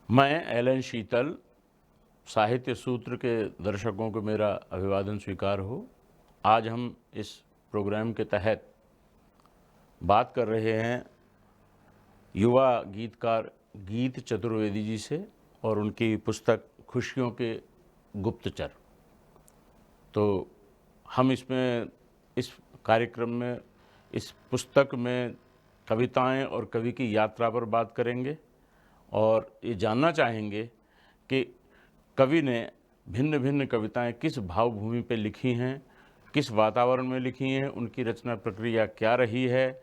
मैं एलन शीतल, साहित्य सूत्र के दर्शकों को मेरा अभिवादन स्वीकार हो। आज हम इस प्रोग्राम के तहत बात कर रहे हैं युवा गीतकार गीत चतुर्वेदी जी से और उनकी पुस्तक खुशियों के गुप्तचर। तो हम इस कार्यक्रम में इस पुस्तक में कविताएं और कवि की यात्रा पर बात करेंगे और ये जानना चाहेंगे कि कवि ने भिन्न भिन्न कविताएं किस भावभूमि पे लिखी हैं, किस वातावरण में लिखी हैं, उनकी रचना प्रक्रिया क्या रही है,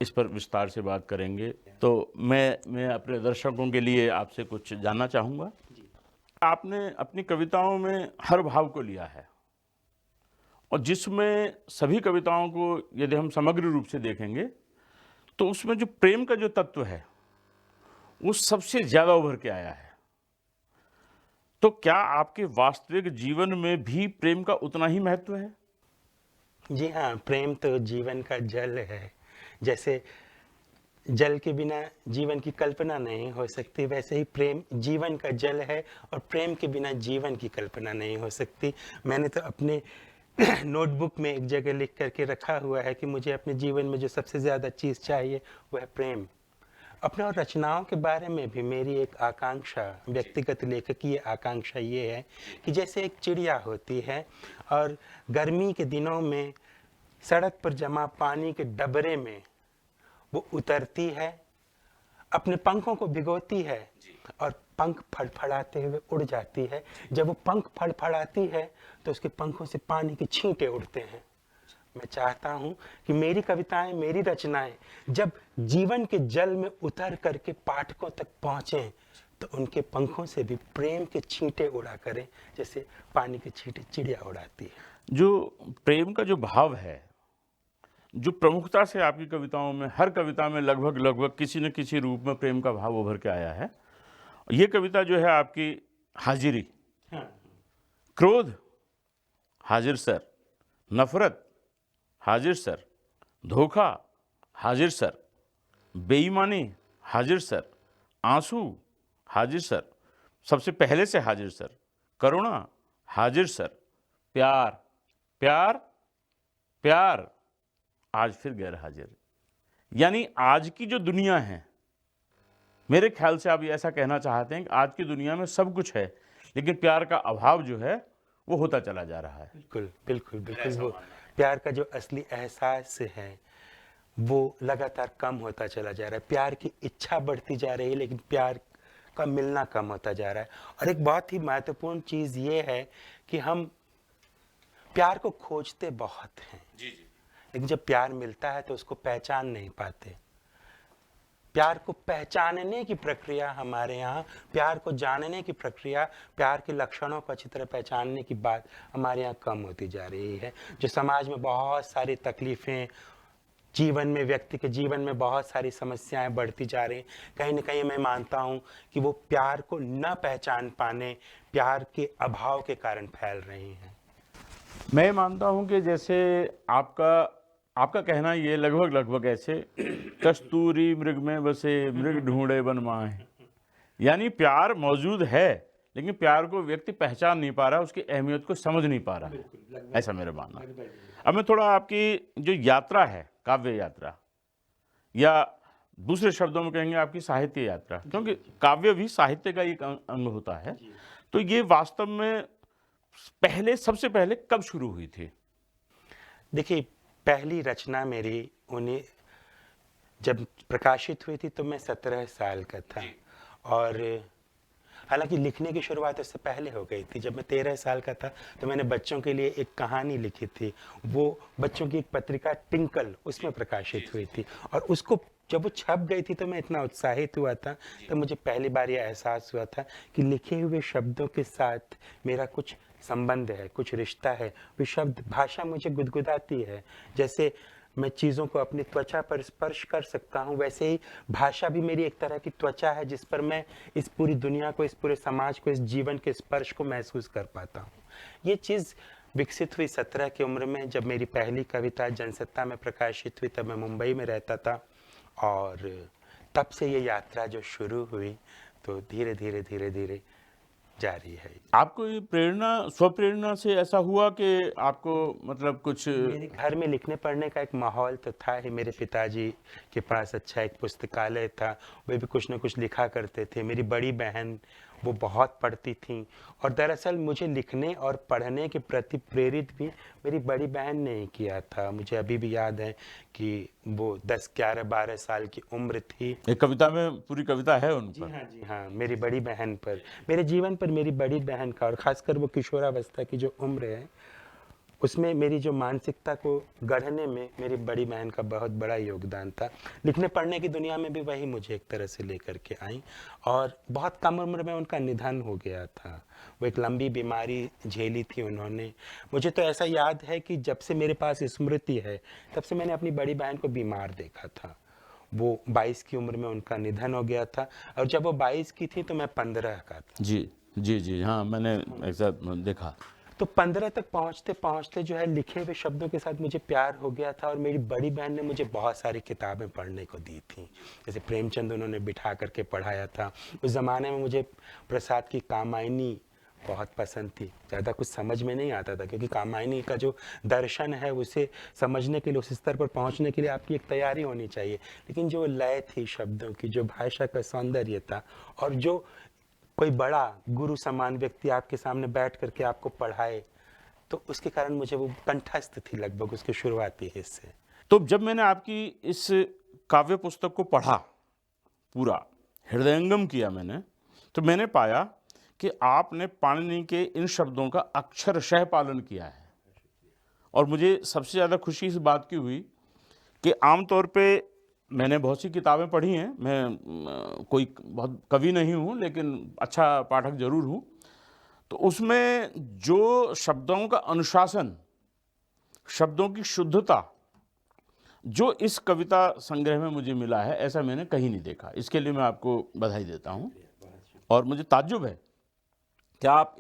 इस पर विस्तार से बात करेंगे। तो मैं अपने दर्शकों के लिए आपसे कुछ जानना चाहूँगा। आपने अपनी कविताओं में हर भाव को लिया है और जिसमें सभी कविताओं को यदि हम समग्र रूप से देखेंगे तो उसमें जो प्रेम का जो तत्व है वो सबसे ज़्यादा उभर के आया है। तो क्या आपके वास्तविक जीवन में भी प्रेम का उतना ही महत्व है? जी हाँ, प्रेम तो जीवन का जल है। जैसे जल के बिना जीवन की कल्पना नहीं हो सकती, वैसे ही प्रेम जीवन का जल है और प्रेम के बिना जीवन की कल्पना नहीं हो सकती। मैंने तो अपने नोटबुक में एक जगह लिख करके रखा हुआ है कि मुझे अपने जीवन में जो सबसे ज़्यादा चीज़ चाहिए वो है प्रेम। अपने और रचनाओं के बारे में भी मेरी एक आकांक्षा, व्यक्तिगत लेखकीय आकांक्षा ये है कि जैसे एक चिड़िया होती है और गर्मी के दिनों में सड़क पर जमा पानी के डबरे में वो उतरती है, अपने पंखों को भिगोती है और पंख फड़फड़ाते हुए उड़ जाती है। जब वो पंख फड़फड़ाती है तो उसके पंखों से पानी के छींटे उड़ते हैं। मैं चाहता हूं कि मेरी कविताएं, मेरी रचनाएं जब जीवन के जल में उतर करके पाठकों तक पहुंचे तो उनके पंखों से भी प्रेम के छींटे उड़ा करें, जैसे पानी के छींटे चिड़िया उड़ाती है। जो प्रेम का जो भाव है, जो प्रमुखता से आपकी कविताओं में, हर कविता में लगभग किसी न किसी रूप में प्रेम का भाव उभर के आया है। ये कविता जो है आपकी हाजिरी, क्रोध हाजिर सर, नफरत हाजिर सर, धोखा हाजिर सर, बेईमानी हाजिर सर, आंसू हाजिर सर, सबसे पहले से हाजिर सर, करुणा हाजिर सर, प्यार प्यार प्यार आज फिर गैर हाजिर। यानी आज की जो दुनिया है, मेरे ख्याल से आप ये ऐसा कहना चाहते हैं कि आज की दुनिया में सब कुछ है लेकिन प्यार का अभाव जो है वो होता चला जा रहा है। बिल्कुल बिल्कुल बिल्कुल। वो प्यार का जो असली एहसास है वो लगातार कम होता चला जा रहा है। प्यार की इच्छा बढ़ती जा रही है लेकिन प्यार का मिलना कम होता जा रहा है। और एक बहुत ही महत्वपूर्ण चीज़ ये है कि हम प्यार को खोजते बहुत हैं, लेकिन जब प्यार मिलता है तो उसको पहचान नहीं पाते। प्यार को पहचानने की प्रक्रिया हमारे यहाँ, प्यार को जानने की प्रक्रिया, प्यार के लक्षणों को अच्छी तरह पहचानने की बात हमारे यहाँ कम होती जा रही है। जो समाज में बहुत सारी तकलीफ़ें, जीवन में, व्यक्ति के जीवन में बहुत सारी समस्याएं बढ़ती जा रही, कहीं ना कहीं मैं मानता हूं कि वो प्यार को न पहचान पाने, प्यार के अभाव के कारण फैल रही हैं। मैं मानता हूं कि जैसे आपका कहना ये लगभग ऐसे कस्तूरी मृग में बसे मृग ढूंढे वन माहे, यानी प्यार मौजूद है लेकिन प्यार को व्यक्ति पहचान नहीं पा रहा, उसकी अहमियत को समझ नहीं पा रहा है, ऐसा मेरा मानना है। अब मैं थोड़ा आपकी जो यात्रा है, काव्य यात्रा, या दूसरे शब्दों में कहेंगे आपकी साहित्य यात्रा, क्योंकि काव्य भी साहित्य का एक अंग होता है, तो ये वास्तव में सबसे पहले कब शुरू हुई थी? देखिए, पहली रचना मेरी उन्हें जब प्रकाशित हुई थी तो मैं 17 साल का था, और हालांकि लिखने की शुरुआत उससे पहले हो गई थी। जब मैं 13 साल का था तो मैंने बच्चों के लिए एक कहानी लिखी थी। वो बच्चों की एक पत्रिका टिंकल, उसमें प्रकाशित हुई थी, और उसको जब वो छप गई थी तो मैं इतना उत्साहित हुआ था, तो मुझे पहली बार ये एहसास हुआ था कि लिखे हुए शब्दों के साथ मेरा कुछ संबंध है, कुछ रिश्ता है। वो शब्द, भाषा मुझे गुदगुदाती है। जैसे मैं चीज़ों को अपनी त्वचा पर स्पर्श कर सकता हूँ, वैसे ही भाषा भी मेरी एक तरह की त्वचा है जिस पर मैं इस पूरी दुनिया को, इस पूरे समाज को, इस जीवन के स्पर्श को महसूस कर पाता हूँ। ये चीज़ विकसित हुई 17 की उम्र में, जब मेरी पहली कविता जनसत्ता में प्रकाशित हुई। तब मैं मुंबई में रहता था और तब से ये यात्रा जो शुरू हुई, तो धीरे धीरे धीरे धीरे जारी है। आपको ये प्रेरणा स्वप्रेरणा से ऐसा हुआ कि आपको मतलब कुछ मेरे घर में लिखने पढ़ने का एक माहौल तो था ही। मेरे पिताजी के पास अच्छा एक पुस्तकालय था, वे भी कुछ न कुछ लिखा करते थे। मेरी बड़ी बहन वो बहुत पढ़ती थी, और दरअसल मुझे लिखने और पढ़ने के प्रति प्रेरित भी मेरी बड़ी बहन ने ही किया था। मुझे अभी भी याद है कि वो 10, 11, 12 साल की उम्र थी। एक कविता में पूरी कविता है उन पर। जी हाँ, मेरी बड़ी बहन पर, मेरे जीवन पर मेरी बड़ी बहन का, और ख़ासकर वो किशोरावस्था की जो उम्र है, उसमें मेरी जो मानसिकता को गढ़ने में मेरी बड़ी बहन का बहुत बड़ा योगदान था। लिखने पढ़ने की दुनिया में भी वही मुझे एक तरह से लेकर के आई, और बहुत कम उम्र में उनका निधन हो गया था। वो एक लंबी बीमारी झेली थी उन्होंने। मुझे तो ऐसा याद है कि जब से मेरे पास स्मृति है, तब से मैंने अपनी बड़ी बहन को बीमार देखा था। वो 22 की उम्र में उनका निधन हो गया था, और जब वो 22 की थी तो मैं 15 का था। जी जी जी, हाँ मैंने ऐसा देखा। तो 15 तक पहुंचते पहुंचते जो है लिखे हुए शब्दों के साथ मुझे प्यार हो गया था, और मेरी बड़ी बहन ने मुझे बहुत सारी किताबें पढ़ने को दी थी। जैसे प्रेमचंद उन्होंने बिठा करके पढ़ाया था। उस ज़माने में मुझे प्रसाद की कामायनी बहुत पसंद थी। ज़्यादा कुछ समझ में नहीं आता था, क्योंकि कामायनी का जो दर्शन है उसे समझने के लिए, उस स्तर पर पहुंचने के लिए आपकी एक तैयारी होनी चाहिए। लेकिन जो लय थी शब्दों की, जो भाषा का सौंदर्य था, और जो कोई बड़ा गुरु समान व्यक्ति आपके सामने बैठ करके आपको पढ़ाए, तो उसके कारण मुझे वो कंठस्थ थी लगभग उसके शुरुआती हिस्से। तो जब मैंने आपकी इस काव्य पुस्तक को पढ़ा, पूरा हृदयंगम किया मैंने, तो मैंने पाया कि आपने पाणिनि के इन शब्दों का अक्षरशः पालन किया है। और मुझे सबसे ज़्यादा खुशी इस बात की हुई कि आमतौर पे मैंने बहुत सी किताबें पढ़ी हैं, मैं कोई बहुत कवि नहीं हूँ, लेकिन अच्छा पाठक जरूर हूँ। तो उसमें जो शब्दों का अनुशासन, शब्दों की शुद्धता, जो इस कविता संग्रह में मुझे मिला है, ऐसा मैंने कहीं नहीं देखा। इसके लिए मैं आपको बधाई देता हूँ। और मुझे ताज्जुब है कि आप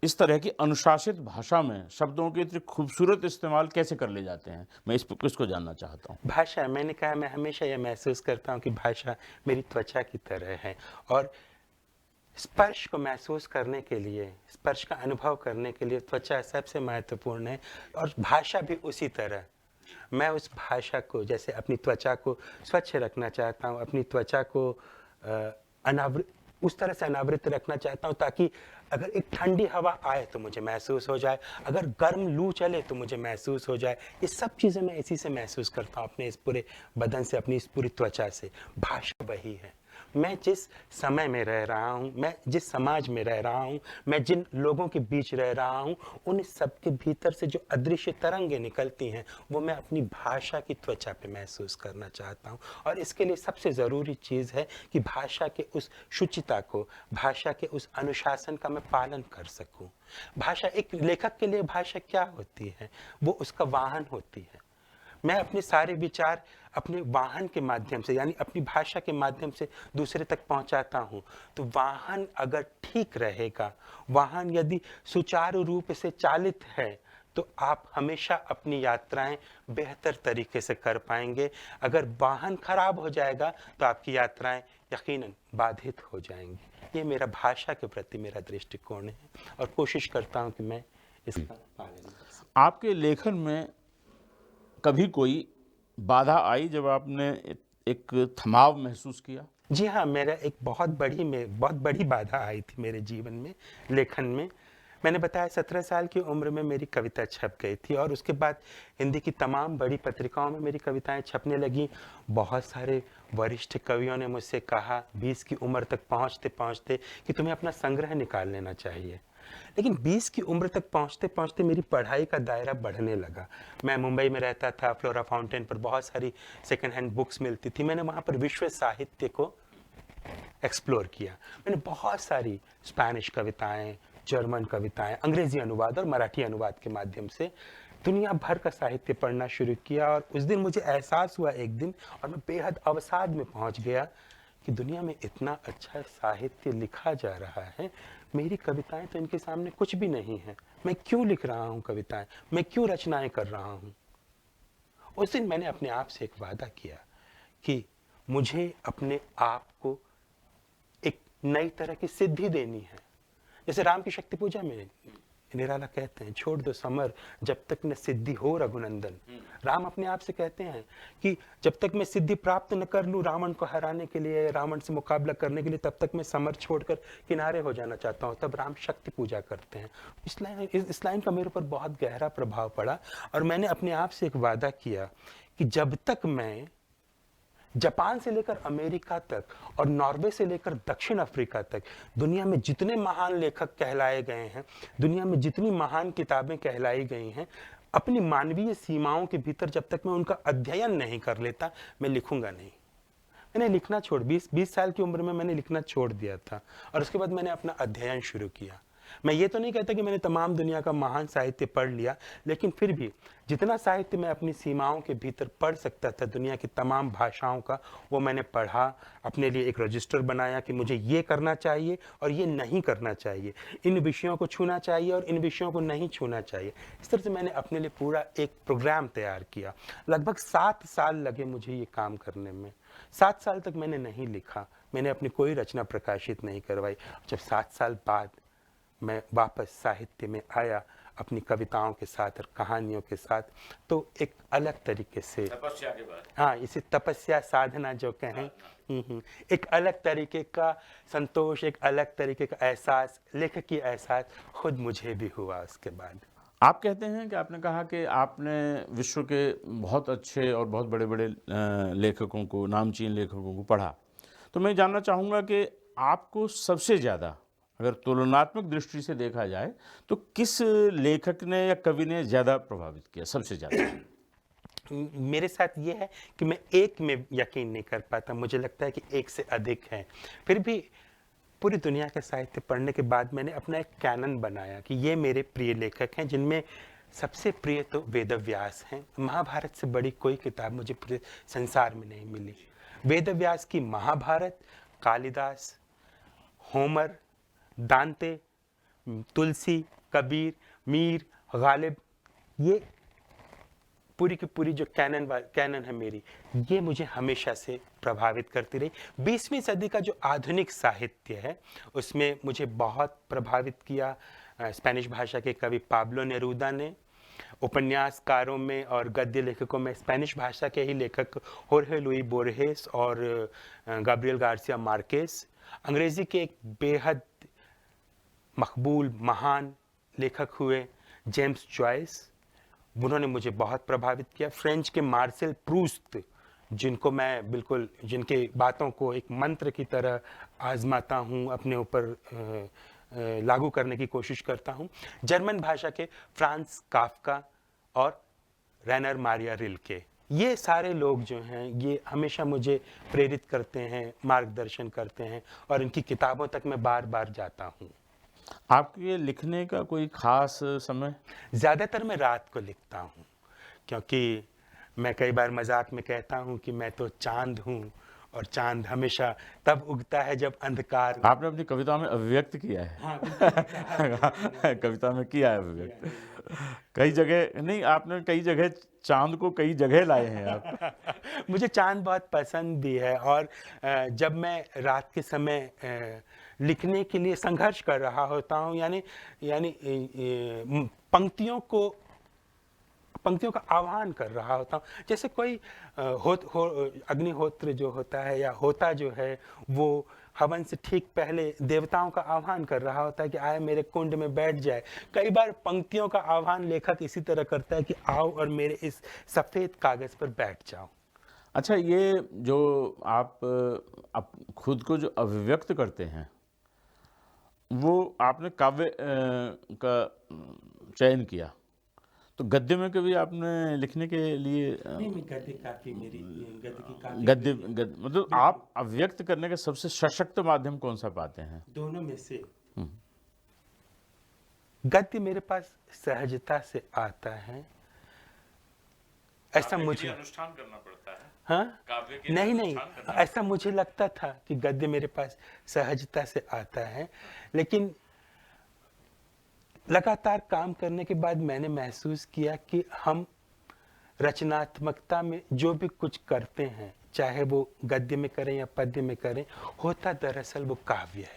इस तरह की अनुशासित भाषा में शब्दों के इतने खूबसूरत इस्तेमाल कैसे कर ले जाते हैं। मैं इसको जानना चाहता हूँ। भाषा, मैंने कहा, मैं हमेशा यह महसूस करता हूँ कि भाषा मेरी त्वचा की तरह है, और स्पर्श को महसूस करने के लिए, स्पर्श का अनुभव करने के लिए त्वचा सबसे महत्वपूर्ण है, और भाषा भी उसी तरह। मैं उस भाषा को, जैसे अपनी त्वचा को स्वच्छ रखना चाहता हूँ, अपनी त्वचा को अनावृत, उस तरह से अनावृत रखना चाहता हूँ ताकि अगर एक ठंडी हवा आए तो मुझे महसूस हो जाए, अगर गर्म लू चले तो मुझे महसूस हो जाए। ये सब चीज़ें मैं इसी से महसूस करता हूँ, अपने इस पूरे बदन से, अपनी इस पूरी त्वचा से। भाषा वही है। मैं जिस समय में रह रहा हूँ, मैं जिस समाज में रह रहा हूँ, मैं जिन लोगों के बीच रह रहा हूँ, उन सब के भीतर से जो अदृश्य तरंगें निकलती हैं, वो मैं अपनी भाषा की त्वचा पे महसूस करना चाहता हूँ। और इसके लिए सबसे ज़रूरी चीज़ है कि भाषा के उस शुचिता को, भाषा के उस अनुशासन का मैं पालन कर सकूँ। भाषा, एक लेखक के लिए भाषा क्या होती है? वो उसका वाहन होती है। मैं अपने सारे विचार अपने वाहन के माध्यम से, यानी अपनी भाषा के माध्यम से दूसरे तक पहुंचाता हूं। तो वाहन अगर ठीक रहेगा, वाहन यदि सुचारू रूप से चालित है, तो आप हमेशा अपनी यात्राएं बेहतर तरीके से कर पाएंगे। अगर वाहन खराब हो जाएगा तो आपकी यात्राएं यकीनन बाधित हो जाएंगी। ये मेरा भाषा के प्रति मेरा दृष्टिकोण है, और कोशिश करता हूं कि मैं इसका पालन कर सकूं। आपके लेखन में कभी कोई बाधा आई जब आपने एक थमाव महसूस किया? जी हाँ, मेरा एक बहुत बड़ी बाधा आई थी मेरे जीवन में, लेखन में। मैंने बताया 17 साल की उम्र में मेरी कविता छप गई थी, और उसके बाद हिंदी की तमाम बड़ी पत्रिकाओं में मेरी कविताएं छपने लगी। बहुत सारे वरिष्ठ कवियों ने मुझसे कहा 20 की उम्र तक पहुँचते पहुँचते कि तुम्हें अपना संग्रह निकाल लेना चाहिए। लेकिन 20 की उम्र तक पहुँचते पहुँचते मेरी पढ़ाई का दायरा बढ़ने लगा। मैं मुंबई में रहता था, फ्लोरा फाउंटेन पर बहुत सारी सेकेंड हैंड बुक्स मिलती थी। मैंने वहाँ पर विश्व साहित्य को एक्सप्लोर किया। मैंने बहुत सारी स्पेनिश कविताएं, जर्मन कविताएं, अंग्रेजी अनुवाद और मराठी अनुवाद के माध्यम से दुनिया भर का साहित्य पढ़ना शुरू किया। और उस दिन मुझे एहसास हुआ एक दिन, और मैं बेहद अवसाद में पहुंच गया कि दुनिया में इतना अच्छा साहित्य लिखा जा रहा है, मेरी कविताएं तो इनके सामने कुछ भी नहीं है। मैं क्यों लिख रहा हूं कविताएं, मैं क्यों रचनाएं कर रहा हूं। उस दिन मैंने अपने आप से एक वादा किया कि मुझे अपने आप को नई तरह की सिद्धि देनी है। जैसे राम की शक्ति पूजा में निराला कहते हैं, छोड़ दो समर जब तक न सिद्धि हो रघुनंदन। राम अपने आप से कहते हैं कि जब तक मैं सिद्धि प्राप्त न कर लूं रावण को हराने के लिए, रावण से मुकाबला करने के लिए, तब तक मैं समर छोड़कर किनारे हो जाना चाहता हूं। तब राम शक्ति पूजा करते हैं। इस लाइन का मेरे ऊपर बहुत गहरा प्रभाव पड़ा और मैंने अपने आप से एक वादा किया कि जब तक मैं जापान से लेकर अमेरिका तक और नॉर्वे से लेकर दक्षिण अफ्रीका तक दुनिया में जितने महान लेखक कहलाए गए हैं, दुनिया में जितनी महान किताबें कहलाई गई हैं, अपनी मानवीय सीमाओं के भीतर जब तक मैं उनका अध्ययन नहीं कर लेता, मैं लिखूंगा नहीं। मैंने लिखना छोड़ 20 साल की उम्र में मैंने लिखना छोड़ दिया था और उसके बाद मैंने अपना अध्ययन शुरू किया। मैं ये तो नहीं कहता कि मैंने तमाम दुनिया का महान साहित्य पढ़ लिया, लेकिन फिर भी जितना साहित्य मैं अपनी सीमाओं के भीतर पढ़ सकता था, दुनिया की तमाम भाषाओं का, वो मैंने पढ़ा। अपने लिए एक रजिस्टर बनाया कि मुझे ये करना चाहिए और ये नहीं करना चाहिए, इन विषयों को छूना चाहिए और इन विषयों को नहीं छूना चाहिए। इस तरह से मैंने अपने लिए पूरा एक प्रोग्राम तैयार किया। लगभग 7 साल लगे मुझे ये काम करने में। 7 साल तक मैंने नहीं लिखा, मैंने अपनी कोई रचना प्रकाशित नहीं करवाई। जब 7 साल बाद मैं वापस साहित्य में आया अपनी कविताओं के साथ और कहानियों के साथ, तो एक अलग तरीके से, तपस्या के बाद, हाँ, इसे तपस्या साधना जो कहें, एक अलग तरीके का संतोष, एक अलग तरीके का एहसास, लेखक की एहसास खुद मुझे भी हुआ उसके बाद। आप कहते हैं कि आपने कहा कि आपने विश्व के बहुत अच्छे और बहुत बड़े बड़े लेखकों को, नामचीन लेखकों को पढ़ा। तो मैं जानना चाहूँगा कि आपको सबसे ज़्यादा, अगर तुलनात्मक दृष्टि से देखा जाए, तो किस लेखक ने या कवि ने ज़्यादा प्रभावित किया, सबसे ज़्यादा? मेरे साथ ये है कि मैं एक में यकीन नहीं कर पाता, मुझे लगता है कि एक से अधिक है। फिर भी पूरी दुनिया के साहित्य पढ़ने के बाद मैंने अपना एक कैनन बनाया कि ये मेरे प्रिय लेखक हैं, जिनमें सबसे प्रिय तो वेदव्यास हैं। महाभारत से बड़ी कोई किताब मुझे पूरे संसार में नहीं मिली। वेदव्यास की महाभारत, कालिदास, होमर, दांते, तुलसी, कबीर, मीर, गालिब, ये पूरी की पूरी जो कैनन है मेरी, ये मुझे हमेशा से प्रभावित करती रही। 20वीं सदी का जो आधुनिक साहित्य है उसमें मुझे बहुत प्रभावित किया स्पेनिश भाषा के कवि पाब्लो नेरूदा ने। उपन्यासकारों में और गद्य लेखकों में स्पेनिश भाषा के ही लेखक होर्हे लुई बोर्हेस और गैब्रियल गार्सिया मार्केस। अंग्रेजी के एक बेहद मकबूल महान लेखक हुए जेम्स जॉयस, उन्होंने मुझे बहुत प्रभावित किया। फ्रेंच के मार्सेल प्रूस्त, जिनको मैं बिल्कुल, जिनके बातों को एक मंत्र की तरह आजमाता हूँ, अपने ऊपर लागू करने की कोशिश करता हूँ। जर्मन भाषा के फ्रांस काफ्का और रेनर मारिया रिल्के, ये सारे लोग जो हैं ये हमेशा मुझे प्रेरित करते हैं, मार्गदर्शन करते हैं और इनकी किताबों तक मैं बार बार जाता हूँ। आपके लिखने का कोई खास समय? ज़्यादातर मैं रात को लिखता हूँ, क्योंकि मैं कई बार मजाक में कहता हूँ कि मैं तो चांद हूँ और चांद हमेशा तब उगता है जब अंधकार। आपने अपनी कविता में अभिव्यक्त किया है। हाँ, कविता में किया है अभिव्यक्त। कई जगह नहीं, आपने कई जगह चांद को कई जगह लाए हैं आप। मुझे चांद बहुत पसंद भी है और जब मैं रात के समय लिखने के लिए संघर्ष कर रहा होता हूँ, यानी पंक्तियों का आह्वान कर रहा होता हूँ, जैसे कोई अग्निहोत्र जो होता है या होता जो है, वो हवन से ठीक पहले देवताओं का आह्वान कर रहा होता है कि आए मेरे कुंड में बैठ जाए। कई बार पंक्तियों का आह्वान लेखक इसी तरह करता है कि आओ और मेरे इस सफ़ेद कागज़ पर बैठ जाओ। अच्छा, ये जो आप खुद को जो अभिव्यक्त करते हैं, वो आपने काव्य का चयन किया, तो गद्य में कभी आपने लिखने के लिए नहीं, गद्य काफ़ी मेरी गद्य मतलब आप अभिव्यक्त करने का सबसे सशक्त माध्यम कौन सा पाते हैं? दोनों में से गद्य मेरे पास सहजता से आता है, ऐसा मुझे अनुष्ठान करना पड़ता है। हाँ, नहीं, ऐसा मुझे लगता था कि गद्य मेरे पास सहजता से आता है, लेकिन लगातार काम करने के बाद मैंने महसूस किया कि हम रचनात्मकता में जो भी कुछ करते हैं, चाहे वो गद्य में करें या पद्य में करें, होता दरअसल वो काव्य है।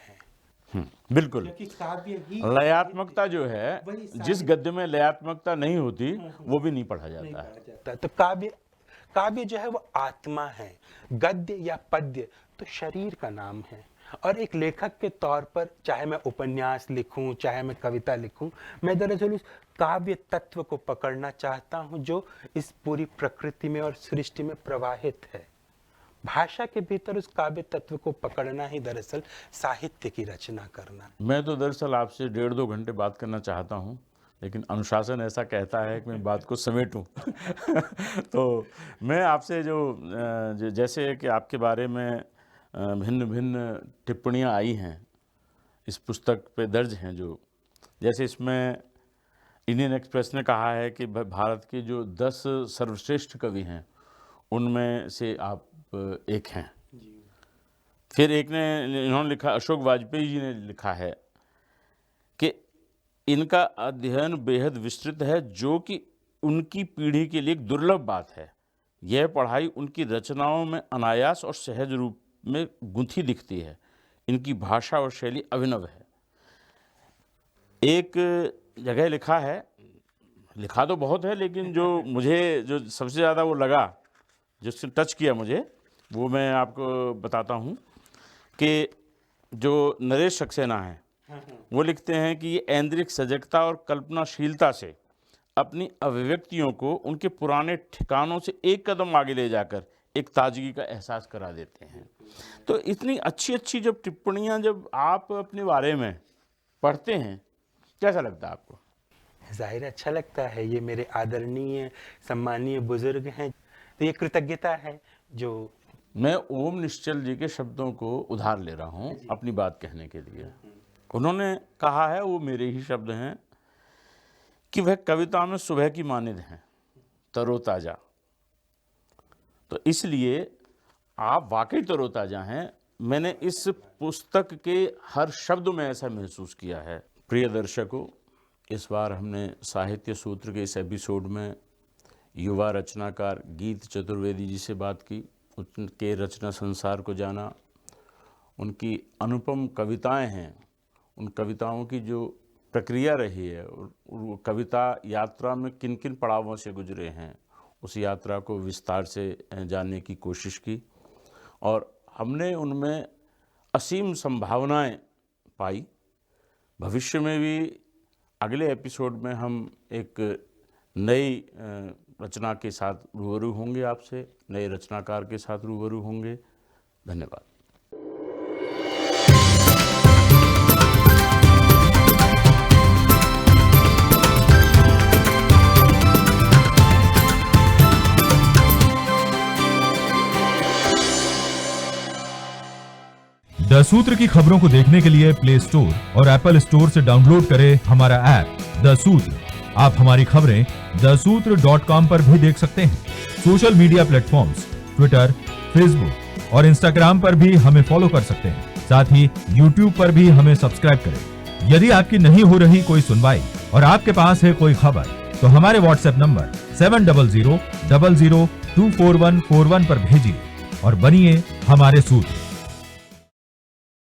बिल्कुल। क्योंकि काव्य ही लयात्मकता जो है, जिस गद्य में लयात्मकता नहीं होती वो भी नहीं पढ़ा जाता है। तो काव्य जो है वो आत्मा है, गद्य या पद्य तो शरीर का नाम है। और एक लेखक के तौर पर चाहे मैं उपन्यास लिखूं, चाहे मैं कविता लिखूं, मैं दरअसल उस काव्य तत्व को पकड़ना चाहता हूं जो इस पूरी प्रकृति में और सृष्टि में प्रवाहित है। भाषा के भीतर उस काव्य तत्व को पकड़ना ही दरअसल साहित्य की रचना करना। मैं तो दरअसल आपसे 1.5-2 घंटे बात करना चाहता हूं, लेकिन अनुशासन ऐसा कहता है कि मैं बात को समेटूं। तो मैं आपसे जैसे कि आपके बारे में भिन्न भिन्न टिप्पणियां आई हैं इस पुस्तक पे दर्ज हैं, जो जैसे इसमें इंडियन एक्सप्रेस ने कहा है कि भारत के जो 10 सर्वश्रेष्ठ कवि हैं उनमें से आप एक हैं। फिर एक ने इन्होंने लिखा, अशोक वाजपेयी जी ने लिखा है कि इनका अध्ययन बेहद विस्तृत है, जो कि उनकी पीढ़ी के लिए एक दुर्लभ बात है। यह पढ़ाई उनकी रचनाओं में अनायास और सहज रूप में गुंथी दिखती है। इनकी भाषा और शैली अभिनव है। एक जगह लिखा है, लिखा तो बहुत है, लेकिन जो सबसे ज़्यादा वो लगा, जिससे टच किया मुझे, वो मैं आपको बताता हूँ कि जो नरेश सक्सेना है वो लिखते हैं कि ये ऐन्द्रिक सजगता और कल्पनाशीलता से अपनी अभिव्यक्तियों को उनके पुराने ठिकानों से एक कदम आगे ले जाकर एक ताजगी का एहसास करा देते हैं। तो इतनी अच्छी अच्छी जब टिप्पणियाँ जब आप अपने बारे में पढ़ते हैं, कैसा लगता है आपको? जाहिर अच्छा लगता है। ये मेरे आदरणीय सम्मानीय बुजुर्ग हैं, तो ये कृतज्ञता है जो मैं ओम निश्चल जी के शब्दों को उधार ले रहा हूँ अपनी बात कहने के लिए। उन्होंने कहा है, वो मेरे ही शब्द हैं, कि वह कविता में सुबह की मानिंद हैं, तरोताज़ा। तो इसलिए आप वाकई तरोताज़ा हैं। मैंने इस पुस्तक के हर शब्द में ऐसा महसूस किया है। प्रिय दर्शकों, इस बार हमने साहित्य सूत्र के इस एपिसोड में युवा रचनाकार गीत चतुर्वेदी जी से बात की, उनके रचना संसार को जाना, उनकी अनुपम कविताएं हैं, उन कविताओं की जो प्रक्रिया रही है और वो कविता यात्रा में किन किन पड़ावों से गुजरे हैं, उस यात्रा को विस्तार से जानने की कोशिश की और हमने उनमें असीम संभावनाएं पाई। भविष्य में भी अगले एपिसोड में हम एक नई रचना के साथ रूबरू होंगे, आपसे नए रचनाकार के साथ रूबरू होंगे। धन्यवाद। द सूत्र की खबरों को देखने के लिए प्ले स्टोर और एप्पल स्टोर से डाउनलोड करें हमारा ऐप द सूत्र। आप हमारी खबरें thesutra.com पर भी देख सकते हैं। Social media platforms Twitter, Facebook और इंस्टाग्राम पर भी हमें फॉलो कर सकते हैं। साथ ही यूट्यूब पर भी हमें सब्सक्राइब करें। यदि आपकी नहीं हो रही कोई सुनवाई और आपके पास है कोई खबर, तो हमारे व्हाट्सएप नंबर 700000244141 पर भेजिए और बनिए हमारे सूत्र।